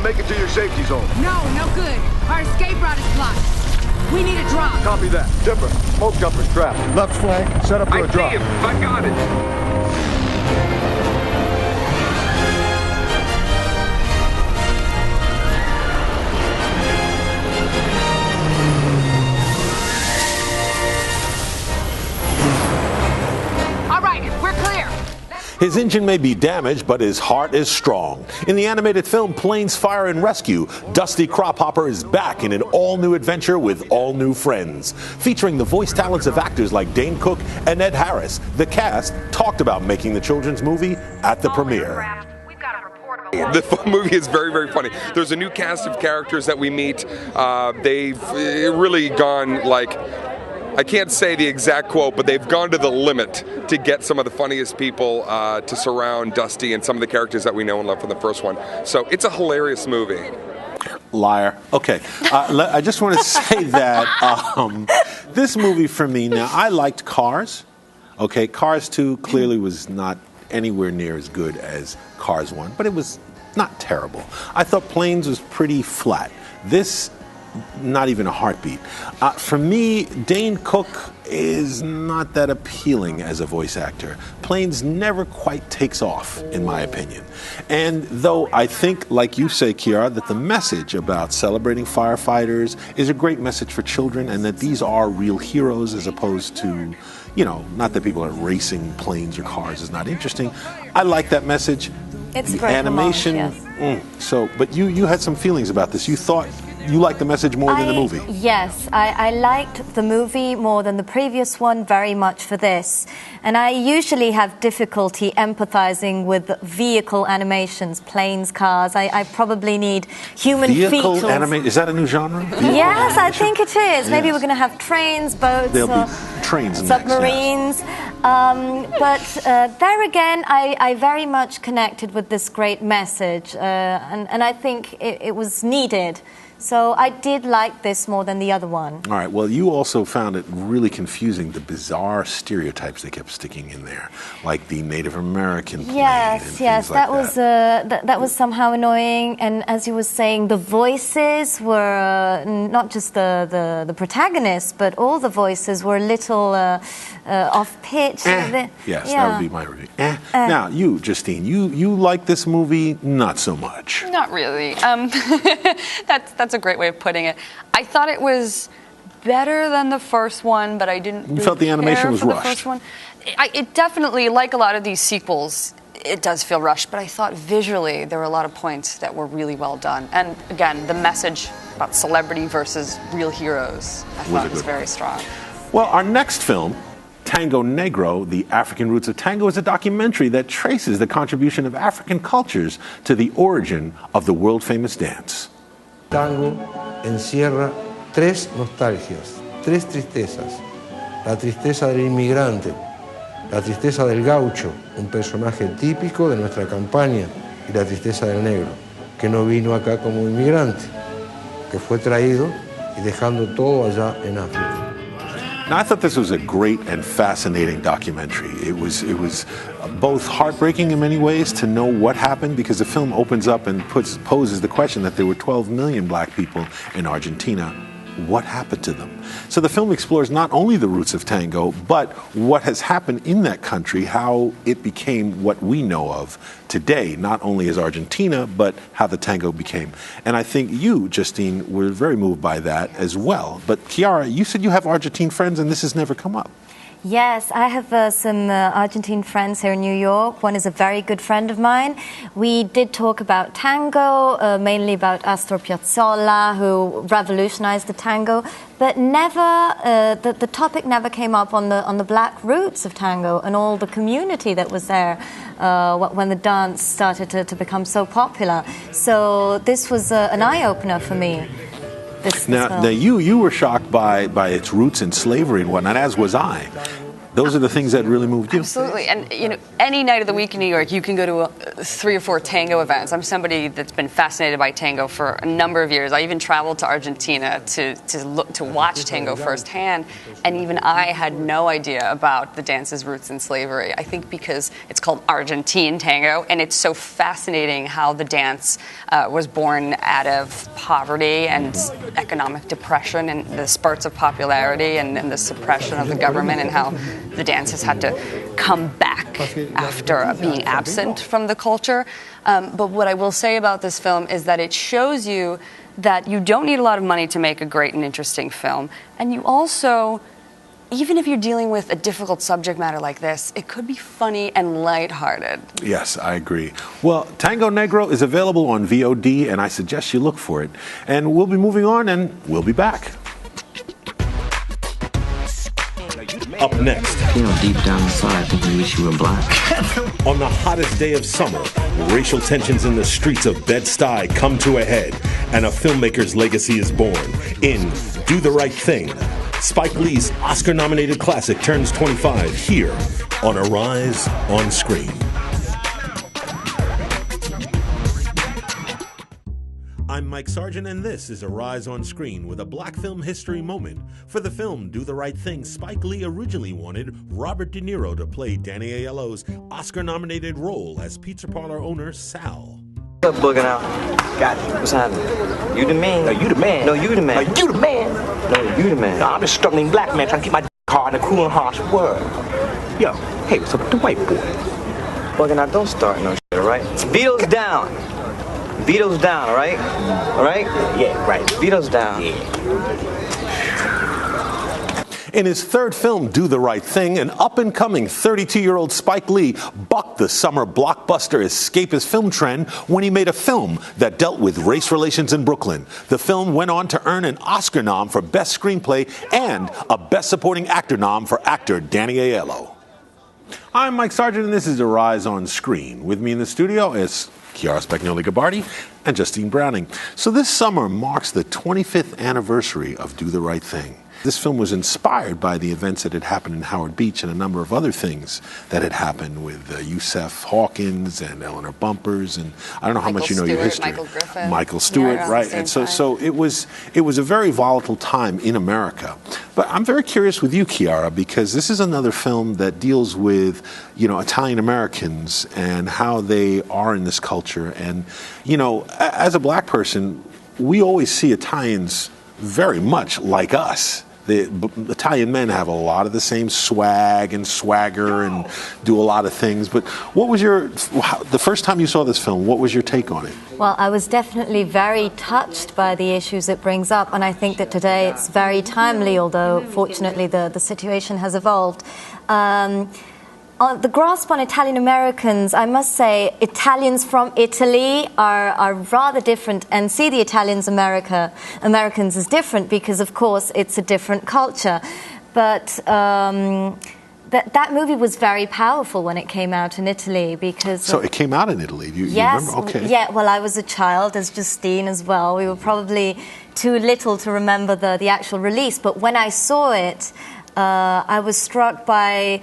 make it to your safety zone. No, no good. Our escape route is blocked. We need a drop. Copy that. Dipper, smoke jumper's trapped. Left flank, set up for a drop. I see him. I got it. His engine may be damaged, but his heart is strong. In the animated film Planes, Fire and Rescue, Dusty Crophopper is back in an all-new adventure with all-new friends. Featuring the voice talents of actors like Dane Cook and Ed Harris, the cast talked about making the children's movie at the premiere. The movie is very, very funny. There's a new cast of characters that we meet. They've really gone like... I can't say the exact quote, but they've gone to the limit to get some of the funniest people to surround Dusty and some of the characters that we know and love from the first one. So it's a hilarious movie. Liar. Okay. I just want to say that this movie for me, now, I liked Cars. Okay, Cars 2 clearly was not anywhere near as good as Cars 1, but it was not terrible. I thought Planes was pretty flat. This, not even a heartbeat. For me, Dane Cook is not that appealing as a voice actor. Planes never quite takes off, in my opinion. And though I think, like you say, Kiara, that the message about celebrating firefighters is a great message for children and that these are real heroes as opposed to, you know, not that people are racing planes or cars is not interesting. I like that message. It's the great animation. Yes. But you had some feelings about this. You thought you liked the message more than the movie. Yes, I liked the movie more than the previous one very much for this. And I usually have difficulty empathizing with vehicle animations, planes, cars. I probably need human features. Vehicle animation, is that a new genre? Yes, I think it is. Yes. Maybe we're going to have trains, boats, there'll be trains submarines. Next, but there again, I very much connected with this great message. And I think it was needed. So I did like this more than the other one. All right. Well, you also found it really confusing, the bizarre stereotypes they kept sticking in there, like the Native American plane. Yes, yes, that was that was somehow annoying. And as you were saying, the voices were not just the protagonists, but all the voices were a little off pitch. Yes, that would be my review. Now, you, Justine, you like this movie not so much. Not really. That's a great way of putting it. I thought it was better than the first one, but I didn't really felt the animation was for rushed. The first one. It definitely, like a lot of these sequels, it does feel rushed, but I thought visually there were a lot of points that were really well done. And again, the message about celebrity versus real heroes, I thought was very strong. Well, our next film, Tango, Negro, The African Roots of Tango, is a documentary that traces the contribution of African cultures to the origin of the world-famous dance. Tango encierra tres nostalgias, tres tristezas. La tristeza del inmigrante, la tristeza del gaucho, un personaje típico de nuestra campaña, y la tristeza del negro, que no vino acá como inmigrante, que fue traído y dejando todo allá en África. Now, I thought this was a great and fascinating documentary. It was both heartbreaking in many ways to know what happened, because the film opens up and poses the question that there were 12 million black people in Argentina. What happened to them? So the film explores not only the roots of tango, but what has happened in that country, how it became what we know of today, not only as Argentina, but how the tango became. And I think you, Justine, were very moved by that as well. But Kiara, you said you have Argentine friends and this has never come up. Yes, I have some Argentine friends here in New York. One is a very good friend of mine. We did talk about tango, mainly about Astor Piazzolla, who revolutionized the tango, but never the topic never came up on the black roots of tango and all the community that was there when the dance started to become so popular. So this was an eye-opener for me. Now you were shocked by its roots in slavery and whatnot, as was I. Those are the things that really moved you. Absolutely. And, any night of the week in New York, you can go to 3 or 4 tango events. I'm somebody that's been fascinated by tango for a number of years. I even traveled to Argentina to watch tango firsthand. And even I had no idea about the dance's roots in slavery. I think because it's called Argentine tango, and it's so fascinating how the dance was born out of poverty and economic depression and the spurts of popularity and the suppression of the government, and how the dance has had to come back after being absent from the culture. But what I will say about this film is that it shows you that you don't need a lot of money to make a great and interesting film. And you also, even if you're dealing with a difficult subject matter like this, it could be funny and lighthearted. Yes, I agree. Well, Tango Negro is available on VOD, and I suggest you look for it. And we'll be moving on, and we'll be back. Up next, deep down inside, I think we wish you were black. On the hottest day of summer, racial tensions in the streets of Bed-Stuy come to a head, and a filmmaker's legacy is born in Do the Right Thing. Spike Lee's Oscar-nominated classic turns 25 here on Arise on Screen. I'm Mike Sargent, and this is Arise on Screen with a black film history moment. For the film Do the Right Thing, Spike Lee originally wanted Robert De Niro to play Danny Aiello's Oscar-nominated role as pizza parlor owner Sal. What's up, bugging out? Got you. What's happening? You the man? No, you the man. No, you the man. No, you the man. No, you the man. No, I'm just struggling black man trying to keep my hard in a cruel and harsh world. Yo, hey, what's up with the white boy? Bugging out, don't start no shit, alright? Veto's down. Veto's down, alright? Alright? Yeah, right. Veto's down. Yeah. In his third film, Do the Right Thing, an up-and-coming 32-year-old Spike Lee bucked the summer blockbuster escapist film trend when he made a film that dealt with race relations in Brooklyn. The film went on to earn an Oscar nom for Best Screenplay and a Best Supporting Actor nom for actor Danny Aiello. I'm Mike Sargent, and this is Arise on Screen. With me in the studio is Chiara Spagnoli-Gabardi and Justine Browning. So this summer marks the 25th anniversary of Do the Right Thing. This film was inspired by the events that had happened in Howard Beach and a number of other things that had happened with Yusef Hawkins and Eleanor Bumpers, and I don't know how much you know your history. Michael Stewart, right? And so it was a very volatile time in America. But I'm very curious with you, Chiara, because this is another film that deals with, Italian Americans and how they are in this culture. And, as a black person, we always see Italians very much like us. The Italian men have a lot of the same swag and swagger and do a lot of things. But what was the first time you saw this film, what was your take on it? Well, I was definitely very touched by the issues it brings up, and I think that today it's very timely, although fortunately the situation has evolved. The grasp on Italian Americans, I must say, Italians from Italy are rather different, and see the Americans as different because, of course, it's a different culture. But that movie was very powerful when it came out in Italy because... So it came out in Italy, you yes, remember? Okay. Yeah, well, I was a child, as Justine as well. We were probably too little to remember the actual release, but when I saw it, I was struck by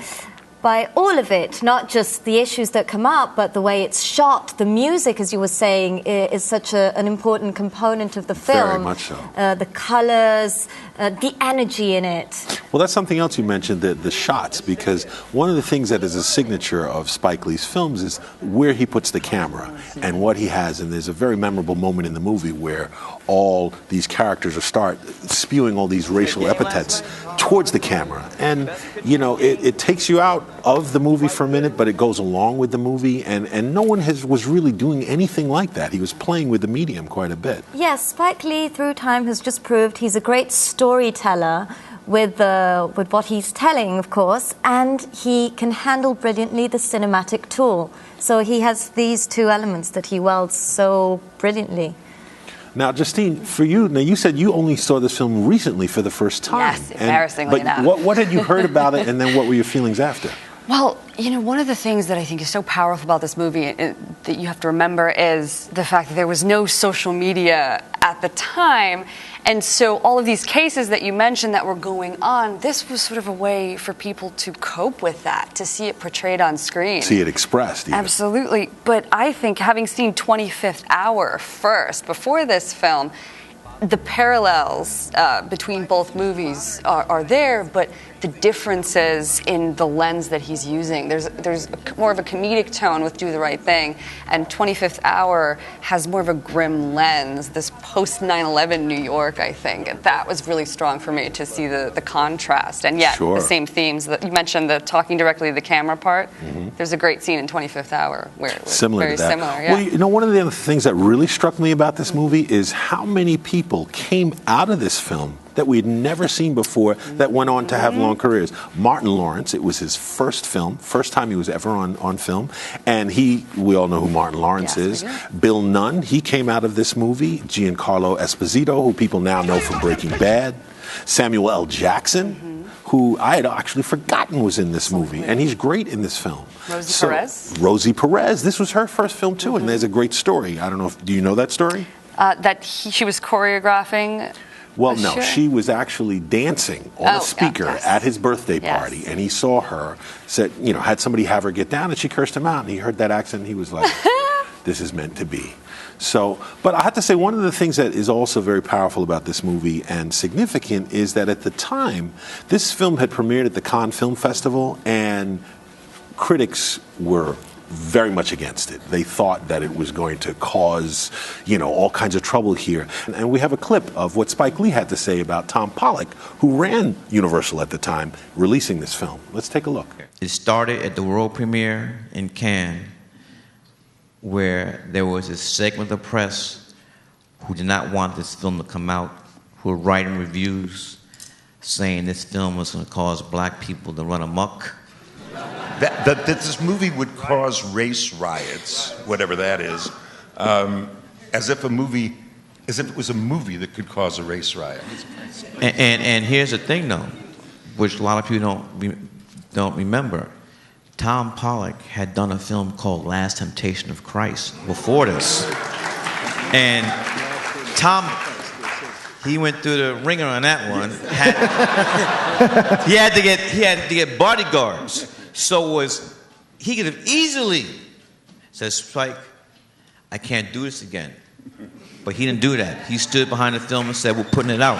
all of it, not just the issues that come up, but the way it's shot. The music, as you were saying, is such an important component of the film. Very much so. The colors, the energy in it. Well, that's something else you mentioned, the shots, because one of the things that is a signature of Spike Lee's films is where he puts the camera and what he has. And there's a very memorable moment in the movie where all these characters start spewing all these racial epithets towards the camera. And, it takes you out of the movie for a minute, but it goes along with the movie. And no one was really doing anything like that. He was playing with the medium quite a bit. Yes, Spike Lee, through time, has just proved he's a great storyteller with what he's telling, of course, and he can handle brilliantly the cinematic tool. So he has these two elements that he welds so brilliantly. Now, Justine, for you, you said you only saw this film recently for the first time. Yes, embarrassingly enough. What had you heard about it, and then what were your feelings after? Well, one of the things that I think is so powerful about this movie that you have to remember is the fact that there was no social media at the time. And so all of these cases that you mentioned that were going on, this was sort of a way for people to cope with that, to see it portrayed on screen. See it expressed. Even. Absolutely. But I think having seen 25th Hour first, before this film, the parallels between both movies are there, but the differences in the lens that he's using. There's more of a comedic tone with Do the Right Thing, and 25th Hour has more of a grim lens, this post 9/11 New York, I think. And that was really strong for me to see the contrast. And yet, the same themes. That you mentioned the talking directly to the camera part. Mm-hmm. There's a great scene in 25th Hour where it was very similar. Yeah. Well, you know, one of the other things that really struck me about this movie is how many people came out of this film that we had never seen before that went on to have long careers. Martin Lawrence, it was his first film, first time he was ever on film, and we all know who Martin Lawrence is. Bill Nunn, he came out of this movie. Giancarlo Esposito, who people now know from Breaking Bad. Samuel L. Jackson, who I had actually forgotten was in this movie, and he's great in this film. Rosie Perez, this was her first film too, and there's a great story. I don't know, do you know that story? She was choreographing. Well, no, she was actually dancing on a speaker at his birthday party, and he saw her, said, you know, had somebody have her get down, and she cursed him out, and he heard that accent, and he was like, this is meant to be. So, but I have to say, one of the things that is also very powerful about this movie and significant is that at the time, this film had premiered at the Cannes Film Festival, and critics were very much against it. They thought that it was going to cause, you know, all kinds of trouble here. And we have a clip of what Spike Lee had to say about Tom Pollock, who ran Universal at the time, releasing this film. Let's take a look. It started at the world premiere in Cannes, where there was a segment of the press who did not want this film to come out, who were writing reviews saying this film was going to cause black people to run amok. That this movie would cause race riots, whatever that is, as if it was a movie that could cause a race riot. And here's the thing, though, which a lot of people don't remember. Tom Pollock had done a film called Last Temptation of Christ before this, and Tom, he went through the ringer on that one. He had to get bodyguards. So he could have easily said, Spike, I can't do this again. But he didn't do that. He stood behind the film and said, we're putting it out.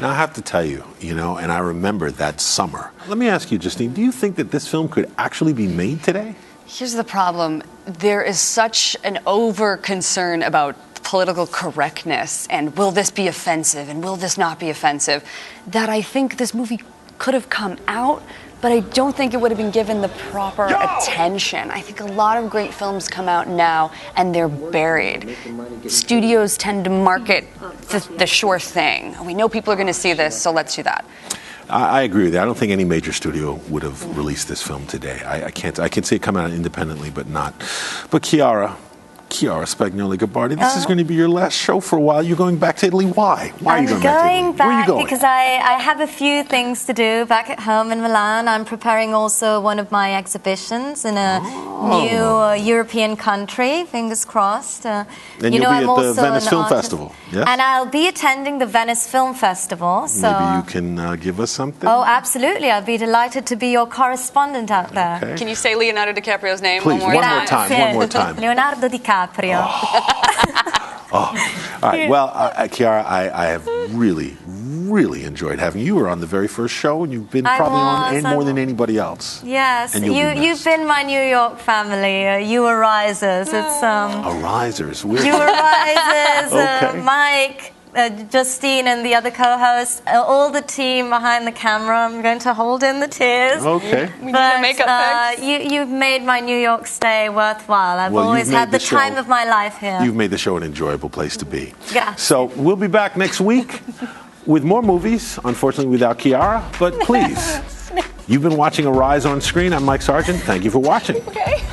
Now, I have to tell you, you know, and I remember that summer. Let me ask you, Justine, do you think that this film could actually be made today? Here's the problem. There is such an over-concern about political correctness and will this be offensive and will this not be offensive, that I think this movie could have come out, but I don't think it would have been given the proper attention. I think a lot of great films come out now and they're buried. Studios tend to market the sure thing. We know people are going to see this, so let's do that. I agree with you. I don't think any major studio would have released this film today. I can see it come out independently, but not. But Chiara Spagnoli-Gabbardi, this is going to be your last show for a while. You're going back to Italy. Why? Why are you going back to Italy? Where are you going? Because I have a few things to do back at home in Milan. I'm preparing also one of my exhibitions in a new European country, fingers crossed. And you'll be at the Venice Film Festival, yes? And I'll be attending the Venice Film Festival. So maybe you can give us something? Oh, absolutely. I'll be delighted to be your correspondent out there. Okay. Can you say Leonardo DiCaprio's name one more time? One more time. Leonardo DiCaprio. All right. Well, Chiara, I have really enjoyed having you. You were on the very first show, and you've been probably on more than anybody else. Yes, you've been my New York family. You were risers. It's risers. You were risers. Mike. Justine and the other co-hosts, all the team behind the camera. I'm going to hold in the tears. Okay. But you've made my New York stay worthwhile. I've always had the time of my life here. You've made the show an enjoyable place to be. Yeah. So we'll be back next week with more movies, unfortunately without Chiara, but please. You've been watching Arise on Screen. I'm Mike Sargent. Thank you for watching. Okay.